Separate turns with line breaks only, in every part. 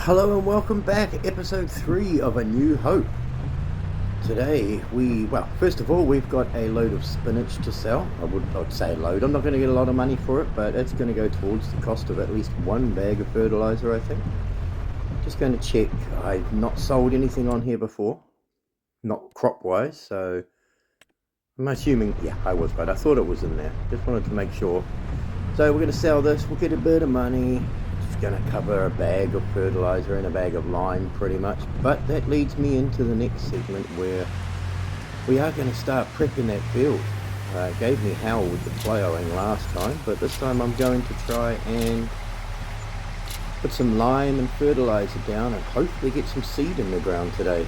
Hello and welcome back, episode 3 of A New Hope. Today first of all, we've got a load of spinach to sell. I would not say a load, I'm not going to get a lot of money for it, but it's going to go towards the cost of at least one bag of fertilizer, I think. Just going to check. I've not sold anything on here before, not crop wise, so I'm assuming, yeah, I was, but I thought it was in there. Just wanted to make sure. So we're going to sell this, we'll get a bit of money. Going to cover a bag of fertilizer and a bag of lime pretty much, but that leads me into the next segment where we are going to start prepping that field. It gave me hell with the plowing last time, but this time I'm going to try and put some lime and fertilizer down and hopefully get some seed in the ground today.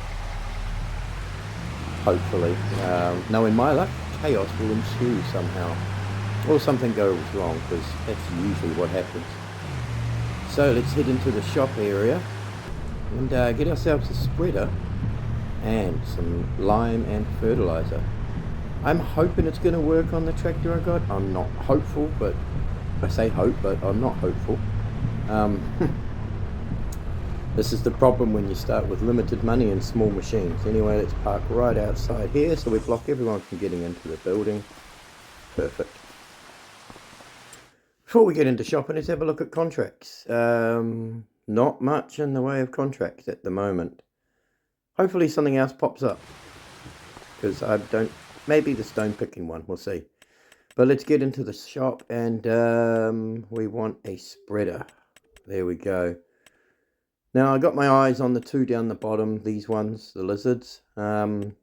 Hopefully. Knowing my luck, chaos will ensue somehow, or something goes wrong, because that's usually what happens. So let's head into the shop area and get ourselves a spreader and some lime and fertilizer. I'm hoping it's going to work on the tractor I got. I'm not hopeful, but I say hope, but I'm not hopeful. This is the problem when you start with limited money and small machines. Anyway, let's park right outside here so we block everyone from getting into the building. Perfect. Before we get into shopping, let's have a look at contracts. Not much in the way of contracts at the moment. Hopefully something else pops up, because maybe the stone picking one, we'll see. But let's get into the shop, and we want a spreader. There we go. Now I got my eyes on the two down the bottom, these ones, the lizards. I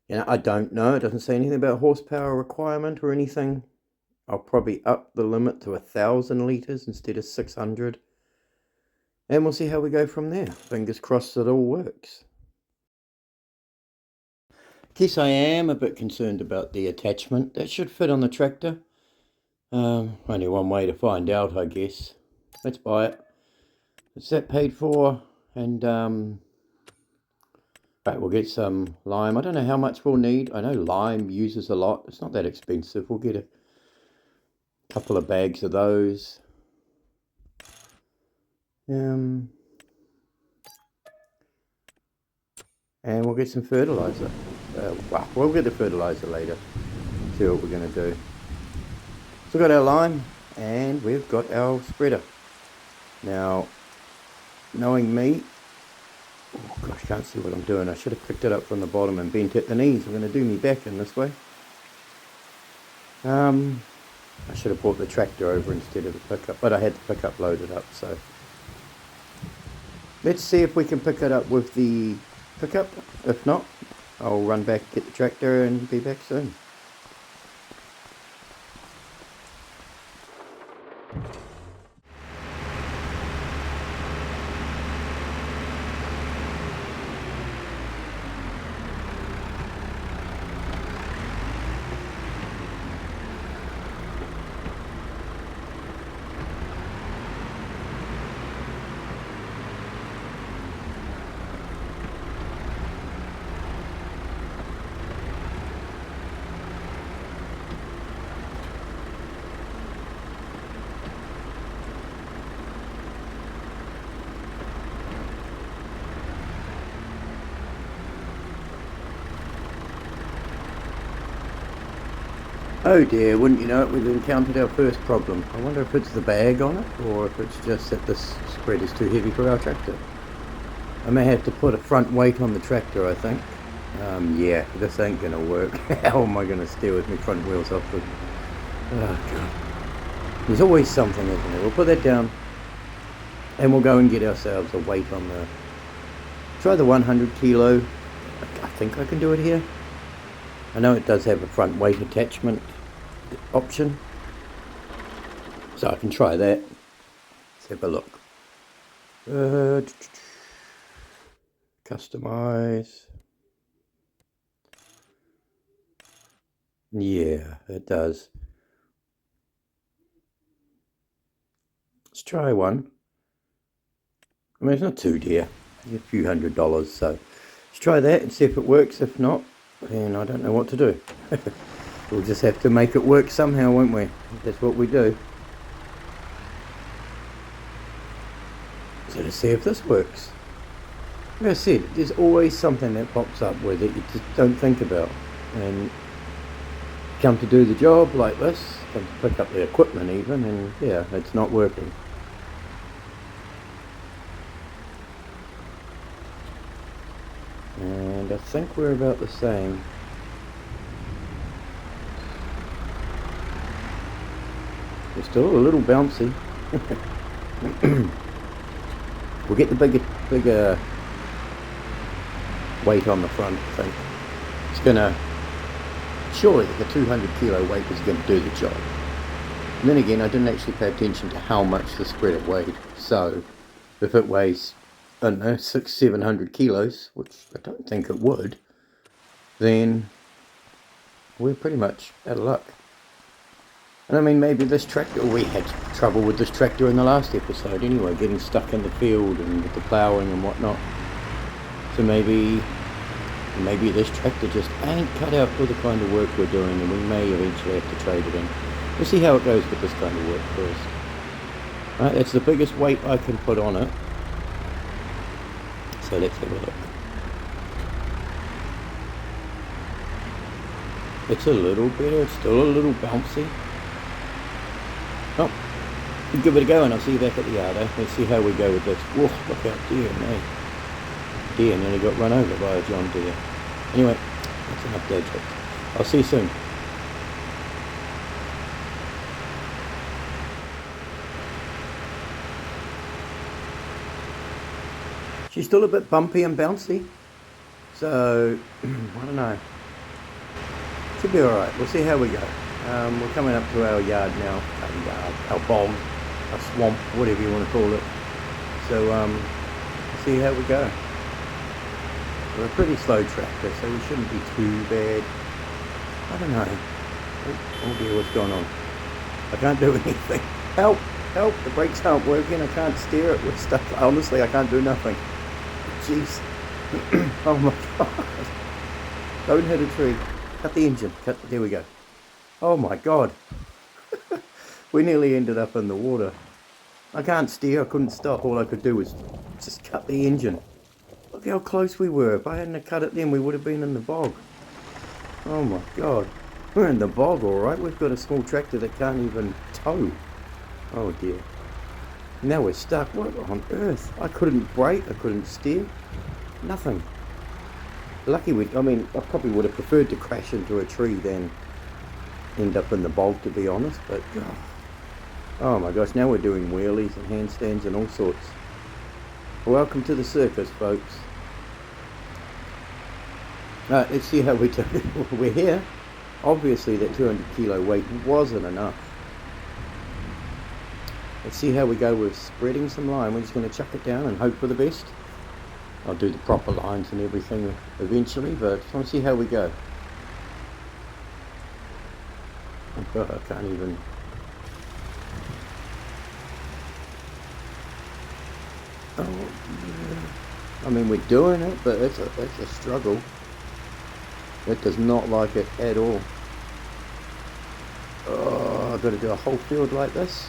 don't know, it doesn't say anything about horsepower requirement or anything. I'll probably up the limit to 1,000 litres instead of 600. And we'll see how we go from there. Fingers crossed it all works. Guess I am a bit concerned about the attachment. That should fit on the tractor. Only one way to find out, I guess. Let's buy it. It's that paid for. And right, we'll get some lime. I don't know how much we'll need. I know lime uses a lot. It's not that expensive. We'll get a couple of bags of those. And we'll get some fertilizer. We'll get the fertilizer later. See what we're going to do. So we've got our lime and we've got our spreader. Now, knowing me, oh gosh, can't see what I'm doing. I should have picked it up from the bottom and bent at the knees. I'm going to do me back in this way. I should have brought the tractor over instead of the pickup, but I had the pickup loaded up, so let's see if we can pick it up with the pickup. If not, I'll run back, get the tractor and be back soon. Oh dear, wouldn't you know it, we've encountered our first problem. I wonder if it's the bag on it, or if it's just that this spread is too heavy for our tractor. I may have to put a front weight on the tractor, I think. Yeah, this ain't gonna work. How am I gonna steer with my front wheels off the... Oh god. There's always something, isn't there? We'll put that down, and we'll go and get ourselves a weight on the... Try the 100 kilo. I think I can do it here. I know it does have a front weight attachment option, so I can try that. Let's have a look. Customize. Yeah, it does. Let's try one. I mean, it's not too dear. A few $100, so let's try that and see if it works. If not, then I don't know what to do. We'll just have to make it work somehow, won't we? That's what we do. So to see if this works. Like I said, there's always something that pops up with it you just don't think about. And come to do the job like this, come to pick up the equipment even, and yeah, it's not working. And I think we're about the same. We're still a little bouncy. We'll get the bigger weight on the front, I think. It's gonna, surely the 200 kilo weight is gonna do the job. And then again, I didn't actually pay attention to how much the spreader weighed. So if it weighs, I don't know, 600-700 kilos, which I don't think it would, then we're pretty much out of luck. And I mean, maybe this tractor, we had trouble with this tractor in the last episode anyway, getting stuck in the field and with the ploughing and whatnot. So maybe this tractor just ain't cut out for the kind of work we're doing, and we may eventually have to trade it in. We'll see how it goes with this kind of work first. Right, that's the biggest weight I can put on it. So let's have a look. It's a little better, it's still a little bouncy. Oh, we'll give it a go and I'll see you back at the yard, eh? Let's see how we go with this. Whoa, look out, dear me. Deer nearly got run over by a John Deere. Anyway, that's enough dead jokes. I'll see you soon. She's still a bit bumpy and bouncy, so I don't know. Should be alright. We'll see how we go. We're coming up to our yard now, our bog, our swamp, whatever you want to call it. So we'll see how we go. We're a pretty slow tractor, so we shouldn't be too bad. I don't know. Oh dear, what's going on? I can't do anything. Help! Help! The brakes aren't working. I can't steer it with stuff. Honestly, I can't do nothing. Jeez. Oh my god. Don't hit a tree. Cut the engine. There we go. Oh my god. We nearly ended up in the water. I can't steer. I couldn't stop. All I could do was just cut the engine. Look how close we were. If I hadn't cut it then, we would have been in the bog. Oh my god. We're in the bog, alright. We've got a small tractor that can't even tow. Oh dear. Now we're stuck. What on earth? I couldn't brake. I couldn't steer. Nothing. Lucky I probably would have preferred to crash into a tree than end up in the bog, to be honest. But, oh my gosh, now we're doing wheelies and handstands and all sorts. Welcome to the circus, folks. Alright, let's see how we do. We're here. Obviously that 200 kilo weight wasn't enough. Let's see how we go with spreading some line. We're just going to chuck it down and hope for the best. I'll do the proper lines and everything eventually, but I want to see how we go. Oh god, I can't even... Oh, I mean, we're doing it, but it's a struggle. It does not like it at all. Oh, I've got to do a whole field like this.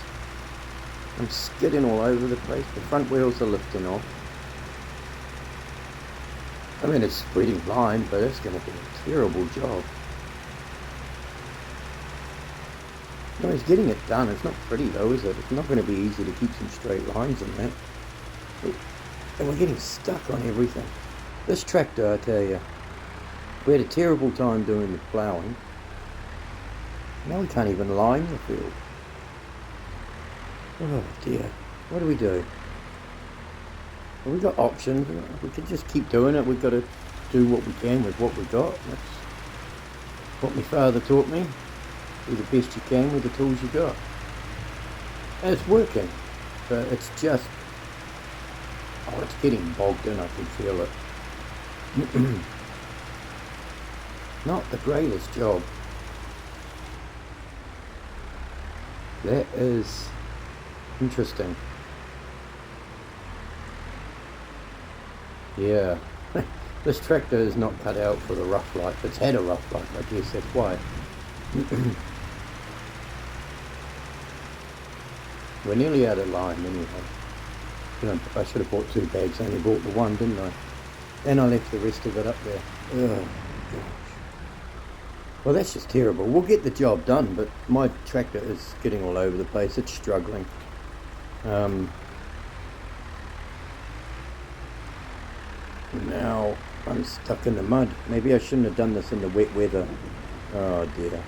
I'm skidding all over the place. The front wheels are lifting off. I mean, it's spreading line, but it's going to be a terrible job. No, it's getting it done. It's not pretty though, is it? It's not going to be easy to keep some straight lines in that. And we're getting stuck on everything. This tractor, I tell you, we had a terrible time doing the ploughing. Now we can't even line the field. Oh dear, what do we do? Well, we've got options. We could just keep doing it. We've got to do what we can with what we've got. That's what my father taught me. Do the best you can with the tools you got. And it's working, but it's just... oh, it's getting bogged in, I can feel it. Not the greatest job. That is interesting. Yeah, this tractor is not cut out for the rough life. It's had a rough life, I guess that's why. We're nearly out of line anyway. I should have bought 2 bags, I only bought the one, didn't I? And I left the rest of it up there. Ugh, gosh. Well, that's just terrible. We'll get the job done, but my tractor is getting all over the place. It's struggling. Now I'm stuck in the mud. Maybe I shouldn't have done this in the wet weather. Oh dear.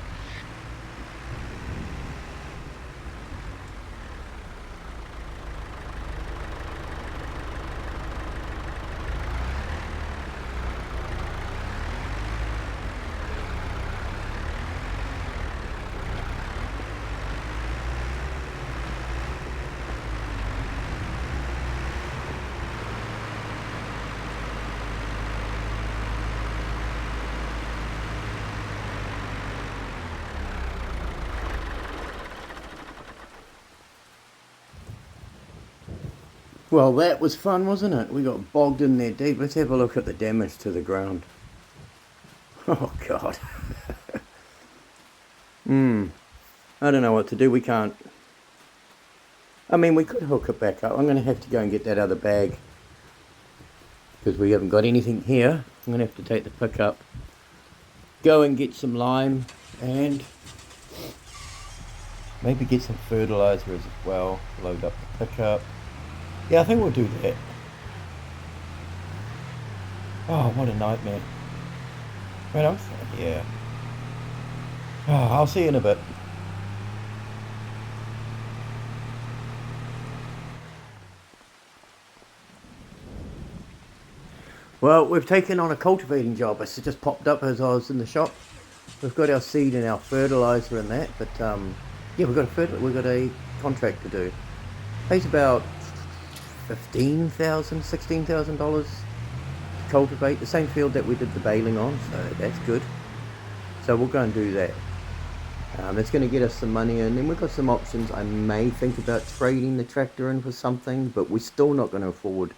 Well, that was fun, wasn't it? We got bogged in there deep. Let's have a look at the damage to the ground. Oh, God. I don't know what to do. We can't... I mean, we could hook it back up. I'm going to have to go and get that other bag, because we haven't got anything here. I'm going to have to take the pickup, go and get some lime, and maybe get some fertilizer as well. Load up the pickup. Yeah, I think we'll do that. Oh, what a nightmare. Right, yeah. Oh, I'll see you in a bit. Well, we've taken on a cultivating job. It's just popped up as I was in the shop. We've got our seed and our fertilizer and that, but yeah, we've got a contract to do. Pays about $15,000, $16,000 to cultivate the same field that we did the baling on, so that's good. So we'll go and do that. It's going to get us some money, and then we've got some options. I may think about trading the tractor in for something, but we're still not going to afford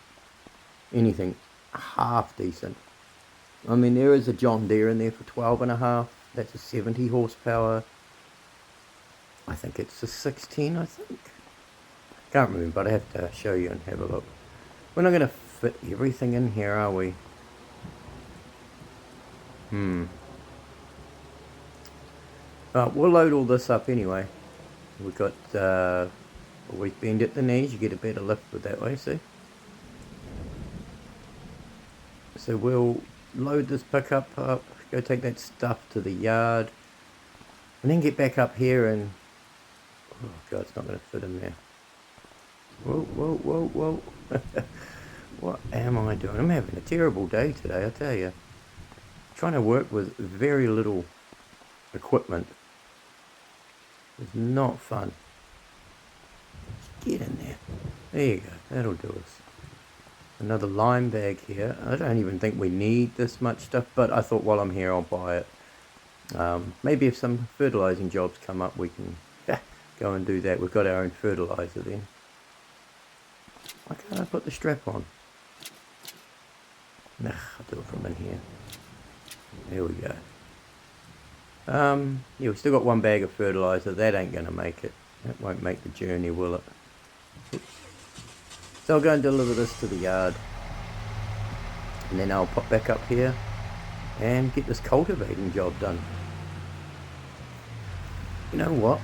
anything half decent. I mean, there is a John Deere in there for 12.5. That's a 70 horsepower. I think it's a 16, I think. Can't remember, but I have to show you and have a look. We're not going to fit everything in here, are we? We'll load all this up anyway. We've got always bend at the knees. You get a better lift with that way, see? So we'll load this pickup up, go take that stuff to the yard, and then get back up here and... Oh God, it's not going to fit in there. Whoa, whoa, whoa, whoa. What am I doing? I'm having a terrible day today, I tell you. Trying to work with very little equipment is not fun. Just get in there. There you go. That'll do us. Another lime bag here. I don't even think we need this much stuff, but I thought while I'm here I'll buy it. Maybe if some fertilizing jobs come up we can go and do that. We've got our own fertilizer then. Why can't I put the strap on? Nah, I'll do it from in here. There we go. Yeah, we've still got one bag of fertilizer. That ain't going to make it. That won't make the journey, will it? Oops. So I'll go and deliver this to the yard. And then I'll pop back up here and get this cultivating job done. You know what?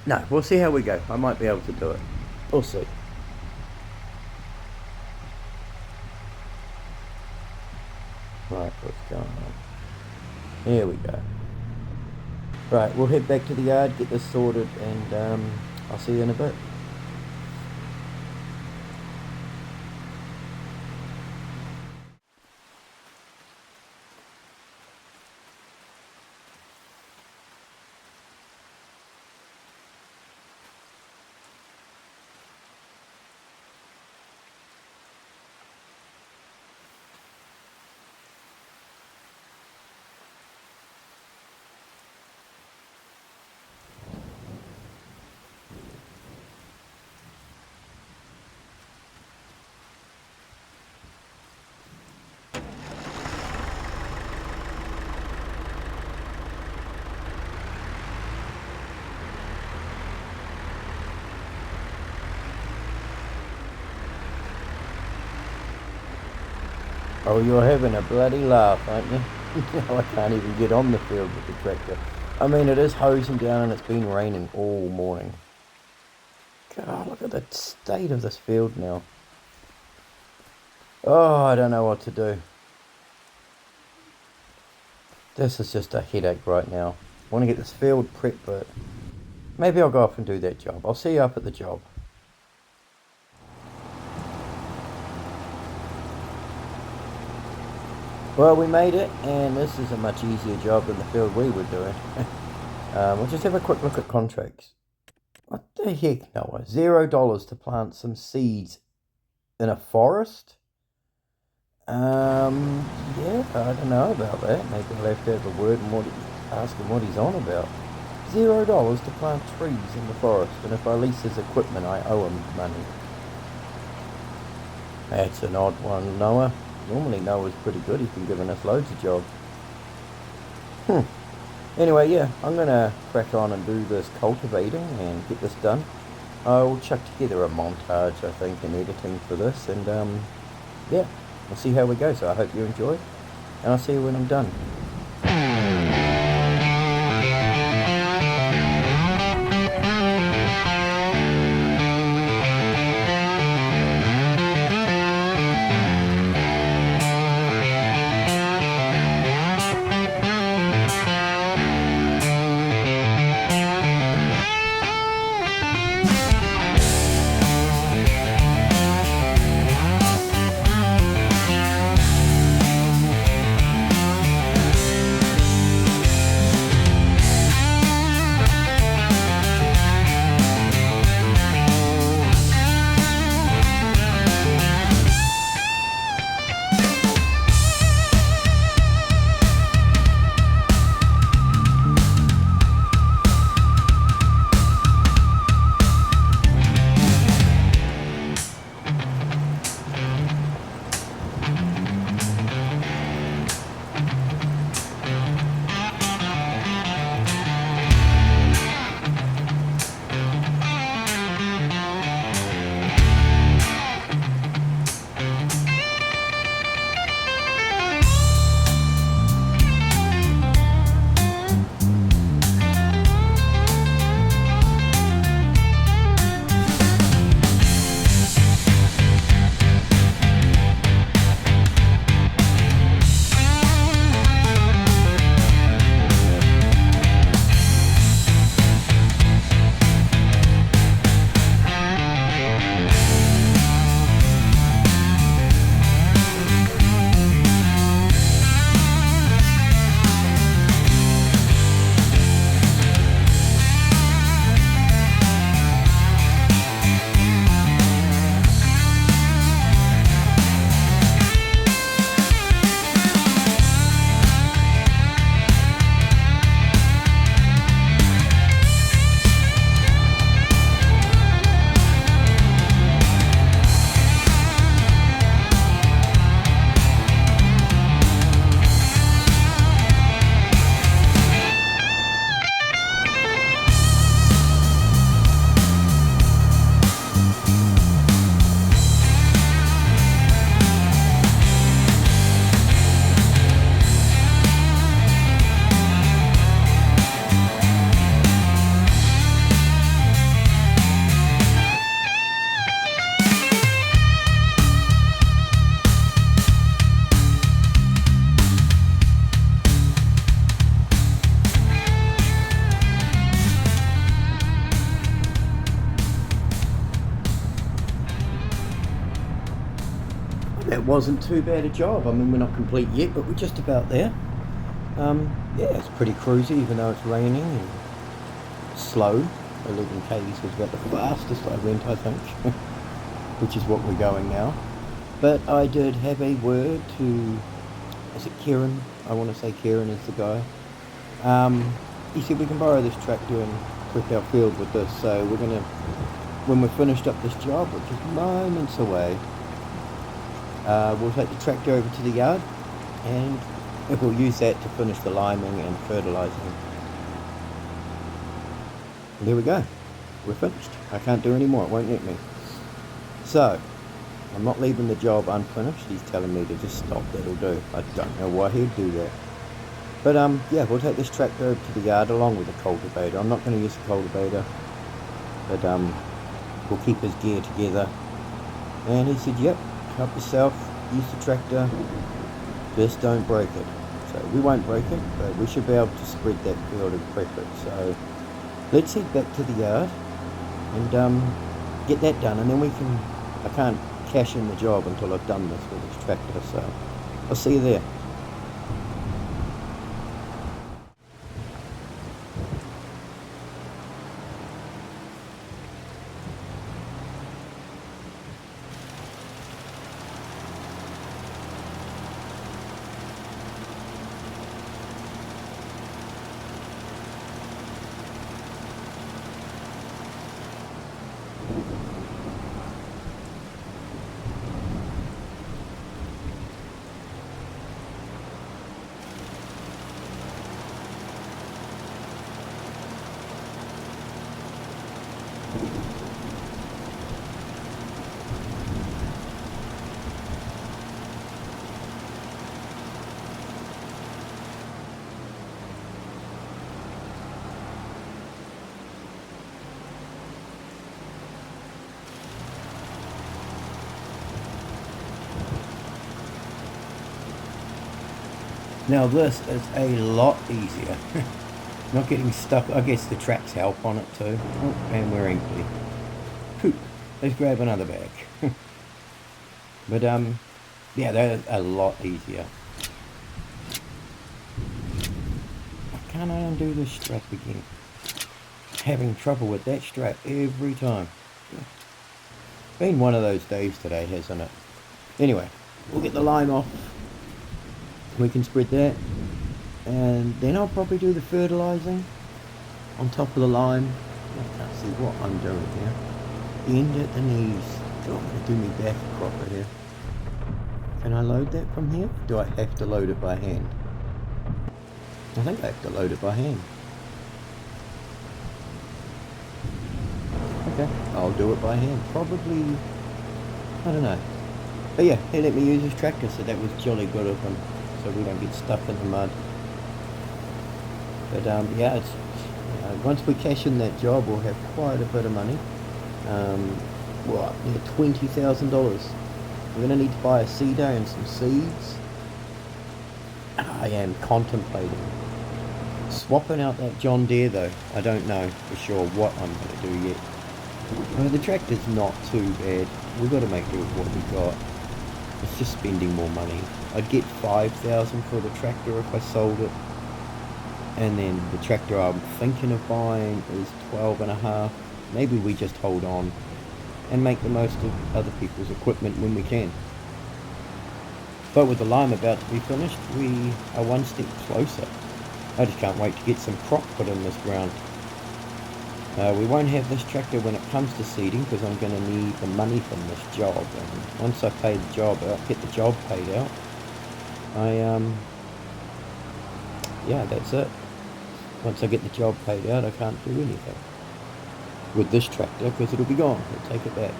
No, we'll see how we go. I might be able to do it. We'll see. Right, what's going on? Here we go. Right, we'll head back to the yard, get this sorted, and I'll see you in a bit. Oh, you're having a bloody laugh, aren't you? I can't even get on the field with the tractor. I mean, it is hosing down and it's been raining all morning. God, look at the state of this field now. Oh, I don't know what to do. This is just a headache right now. I want to get this field prepped, but maybe I'll go up and do that job. I'll see you up at the job. Well, we made it, and this is a much easier job than the field we were doing. We'll just have a quick look at contracts. What the heck, Noah? $0 to plant some seeds in a forest? Yeah, I don't know about that. Maybe I'll have to have a word and ask him what he's on about. $0 to plant trees in the forest, and if I lease his equipment, I owe him money. That's an odd one, Noah. Normally Noah's pretty good. He's been giving us loads of jobs. Anyway, yeah, I'm going to crack on and do this cultivating and get this done. I'll chuck together a montage, I think, and editing for this, and yeah, we'll see how we go. So I hope you enjoy, and I'll see you when I'm done. That wasn't too bad a job. I mean, we're not complete yet, but we're just about there. Yeah, it's pretty cruisy, even though it's raining and slow. 11 k's was about the fastest I went, I think, which is what we're going now. But I did have a word to, is it Kieran? I want to say Kieran is the guy. He said we can borrow this tractor and prep our field with this, so we're going to, when we're finished up this job, which is moments away, we'll take the tractor over to the yard and we'll use that to finish the liming and fertilising. There we go, we're finished. I can't do any more, it won't let me. So, I'm not leaving the job unfinished. He's telling me to just stop, that'll do. I don't know why he'd do that. But yeah, we'll take this tractor over to the yard along with the cultivator. I'm not going to use the cultivator, but we'll keep his gear together. And he said, yep, help yourself, use the tractor, just don't break it. So we won't break it, but we should be able to spread that field and prep it. So let's head back to the yard and get that done, and then we can, I can't cash in the job until I've done this with this tractor, so I'll see you there. Now this is a lot easier. Not getting stuck. I guess the tracks help on it too. Oh, and we're empty. Whew. Let's grab another bag. But yeah, they're a lot easier. Can't I undo this strap again? Having trouble with that strap every time. Been one of those days today, hasn't it? Anyway, we'll get the line off. We can spread that, and then I'll probably do the fertilizing on top of the lime. I can't see what I'm doing here. Bend at the knees. God, I'm going to do me back proper here. Can I load that from here? Do I have to load it by hand? I think I have to load it by hand. Okay, I'll do it by hand. Probably, I don't know. But yeah, he let me use his tractor, so that was jolly good of him, so we don't get stuck in the mud. But yeah, it's once we cash in that job, we'll have quite a bit of money. What, near $20,000. We're going to need to buy a seeder and some seeds. I am contemplating swapping out that John Deere though. I don't know for sure what I'm going to do yet. Well, the tractor's not too bad. We've got to make do with what we got. It's just spending more money. I'd get $5,000 for the tractor if I sold it. And then the tractor I'm thinking of buying is 12.5. Maybe we just hold on and make the most of other people's equipment when we can. But with the lime about to be finished, we are one step closer. I just can't wait to get some crop put in this ground. We won't have this tractor when it comes to seeding because I'm going to need the money from this job. And once I pay the job out, get the job paid out, yeah, that's it. Once I get the job paid out, I can't do anything with this tractor because it'll be gone. We'll take it back.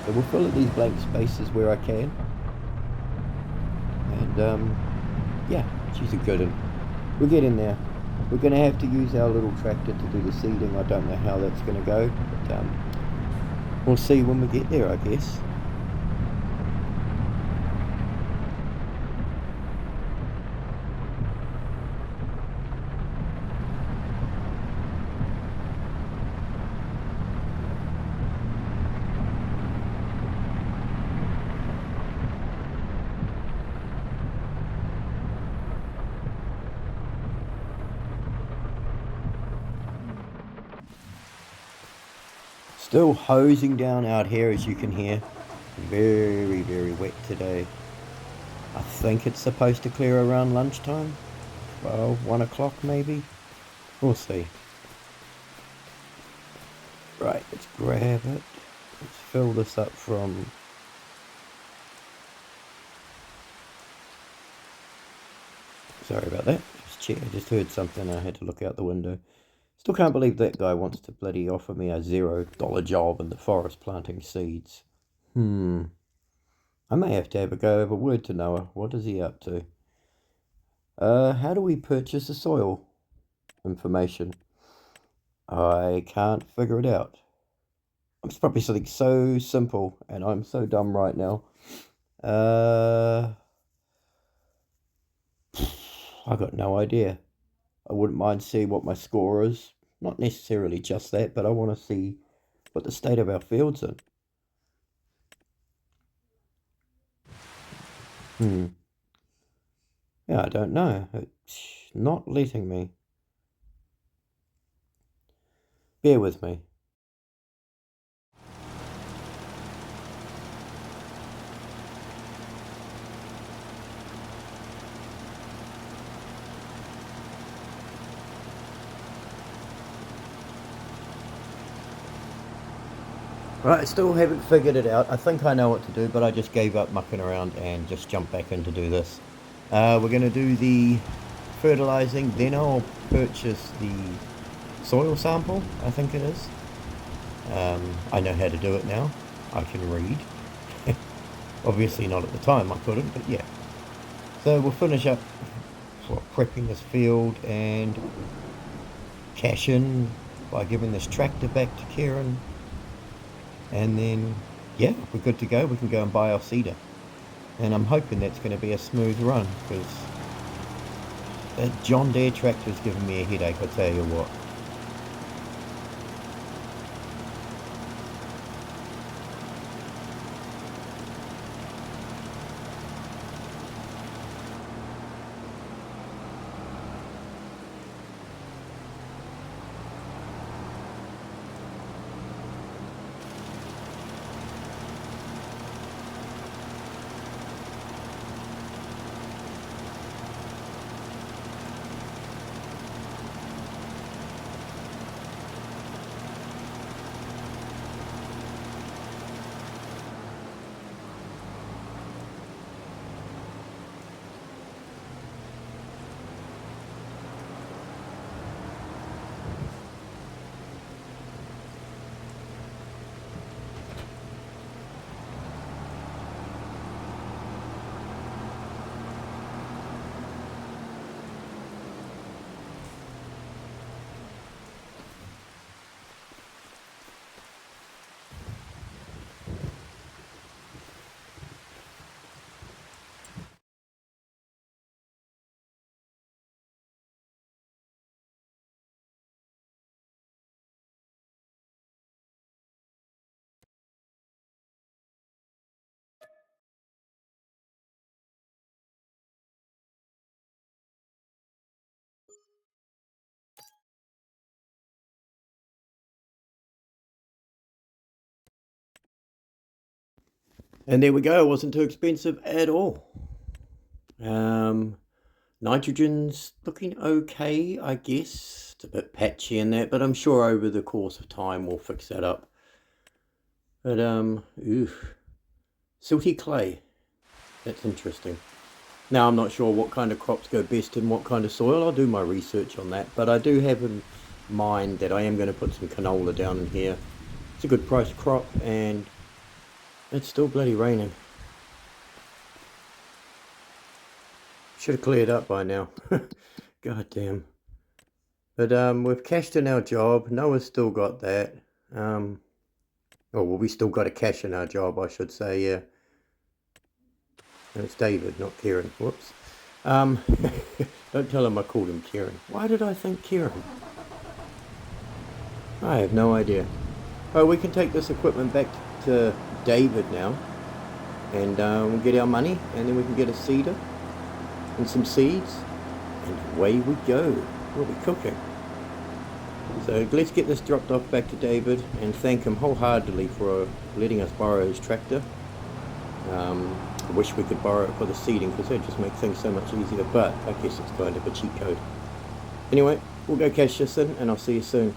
So we'll fill these blank spaces where I can. And yeah, she's a good one. We'll get in there. We're going to have to use our little tractor to do the seeding. I don't know how that's going to go, but we'll see when we get there, I guess. Still hosing down out here, as you can hear. Very, very wet today. I think it's supposed to clear around lunchtime. 12, 1 o'clock maybe. We'll see. Right, let's grab it. Let's fill this up from... Sorry about that. I just heard something. I had to look out the window. Still can't believe that guy wants to bloody offer me a $0 job in the forest planting seeds. I may have to have a go have a word to Noah. What is he up to? How do we purchase the soil information? I can't figure it out. It's probably something so simple, and I'm so dumb right now. I got no idea. I wouldn't mind seeing what my score is. Not necessarily just that, but I want to see what the state of our field's in. Yeah, I don't know. It's not letting me. Bear with me. Right, I still haven't figured it out. I think I know what to do, but I just gave up mucking around and just jumped back in to do this. We're going to do the fertilizing, then I'll purchase the soil sample, I think it is. I know how to do it now. I can read. Obviously not at the time, I couldn't, but yeah. So we'll finish up prepping this field and cash in by giving this tractor back to Kieran. And then, yeah, we're good to go. We can go and buy our seeder. And I'm hoping that's going to be a smooth run, because that John Deere tractor is giving me a headache, I'll tell you what. And there we go. It wasn't too expensive at all. Nitrogen's looking okay, I guess. It's a bit patchy in that, but I'm sure over the course of time we'll fix that up. But, silty clay. That's interesting. Now, I'm not sure what kind of crops go best in what kind of soil. I'll do my research on that. But I do have in mind that I am going to put some canola down in here. It's a good price crop, and it's still bloody raining. Should have cleared up by now. God damn. But we've cashed in our job. Noah's still got that. Oh, well, we still got to cash in our job, I should say, yeah. And it's David, not Kieran. Whoops. Don't tell him I called him Kieran. Why did I think Kieran? I have no idea. Oh, we can take this equipment back to David now. And we'll get our money. And then we can get a seeder and some seeds. And away we go. We'll be cooking. So let's get this dropped off back to David and thank him wholeheartedly for letting us borrow his tractor. I wish we could borrow it for the seeding, because that just makes things so much easier, but I guess it's kind of a cheat code. Anyway, we'll go cash this in and I'll see you soon.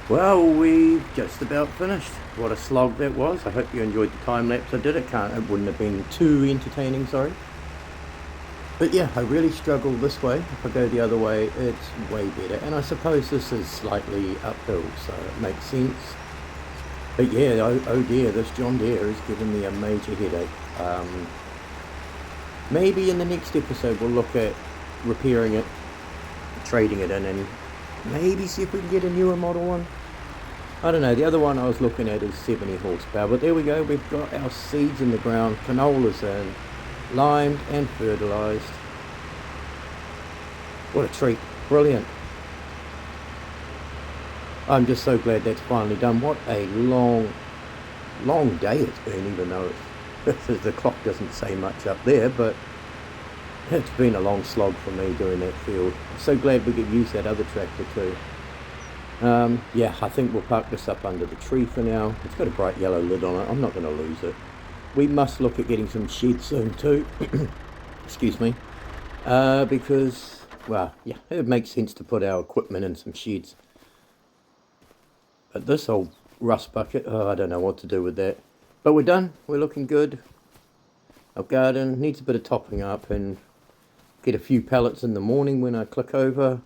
Well, we've just about finished. What a slog that was. I hope you enjoyed the time lapse I did. It wouldn't have been too entertaining, sorry. But yeah, I really struggle this way. If I go the other way, it's way better. And I suppose this is slightly uphill, so it makes sense. But yeah, oh dear, this John Deere is giving me a major headache. Maybe in the next episode we'll look at repairing it, trading it in, and maybe see if we can get a newer model one. I don't know, the other one I was looking at is 70 horsepower, but there we go, we've got our seeds in the ground, canolas in, limed and fertilised. What a treat, brilliant. I'm just so glad that's finally done. What a long day it's been, even though the clock doesn't say much up there, but it's been a long slog for me doing that field. I'm so glad we could use that other tractor too. Yeah, I think we'll park this up under the tree for now. It's got a bright yellow lid on it. I'm not going to lose it. We must look at getting some sheds soon too. Excuse me. Because, well, yeah, it makes sense to put our equipment in some sheds. But this old rust bucket, oh, I don't know what to do with that. But we're done. We're looking good. Our garden needs a bit of topping up and get a few pellets in the morning when I click over.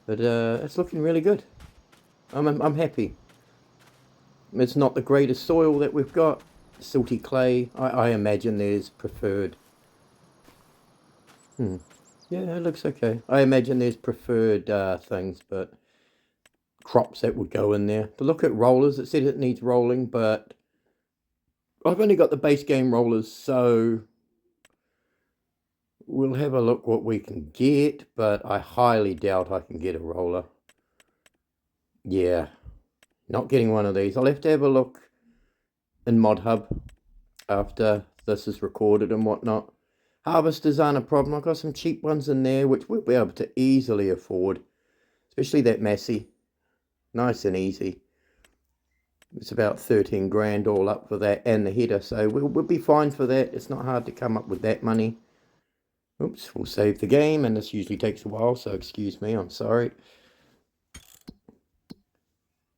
But it's looking really good. I'm happy. It's not the greatest soil that we've got. Silty clay. I imagine there's preferred. Yeah, it looks okay. I imagine there's preferred things, but crops that would go in there. But look at rollers. It said it needs rolling, but I've only got the base game rollers, so we'll have a look what we can get, but I highly doubt I can get a roller. Yeah, not getting one of these. I'll have to have a look in Mod Hub after this is recorded and whatnot. Harvesters aren't a problem. I've got some cheap ones in there, which we'll be able to easily afford, especially that Massey. Nice and easy. It's about 13 grand all up for that and the header, so we'll be fine for that. It's not hard to come up with that money. Oops, we'll save the game, and this usually takes a while, so excuse me, I'm sorry.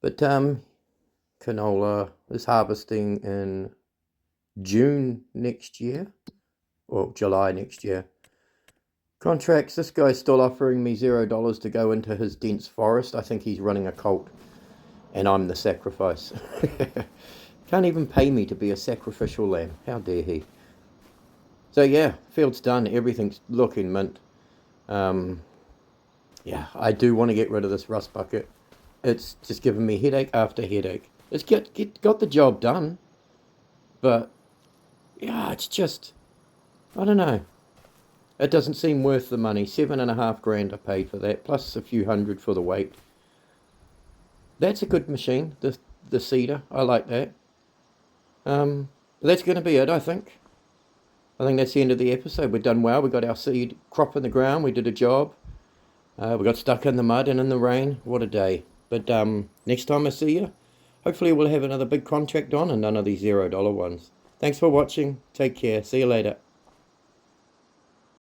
But canola is harvesting in June next year, or July next year. Contracts, this guy's still offering me $0 to go into his dense forest. I think he's running a cult, and I'm the sacrifice. Can't even pay me to be a sacrificial lamb. How dare he? So yeah, field's done. Everything's looking mint. Yeah, I do want to get rid of this rust bucket. It's just giving me headache after headache. It's got the job done, but yeah, it's just, I don't know. It doesn't seem worth the money. 7.5 grand I paid for that, plus a few hundred for the weight. That's a good machine, the seeder. I like that. That's going to be it, I think. I think that's the end of the episode. We've done well. We got our seed crop in the ground. We did a job. We got stuck in the mud and in the rain. What a day. But next time I see you, hopefully we'll have another big contract on and none of these $0 ones. Thanks for watching. Take care. See you later.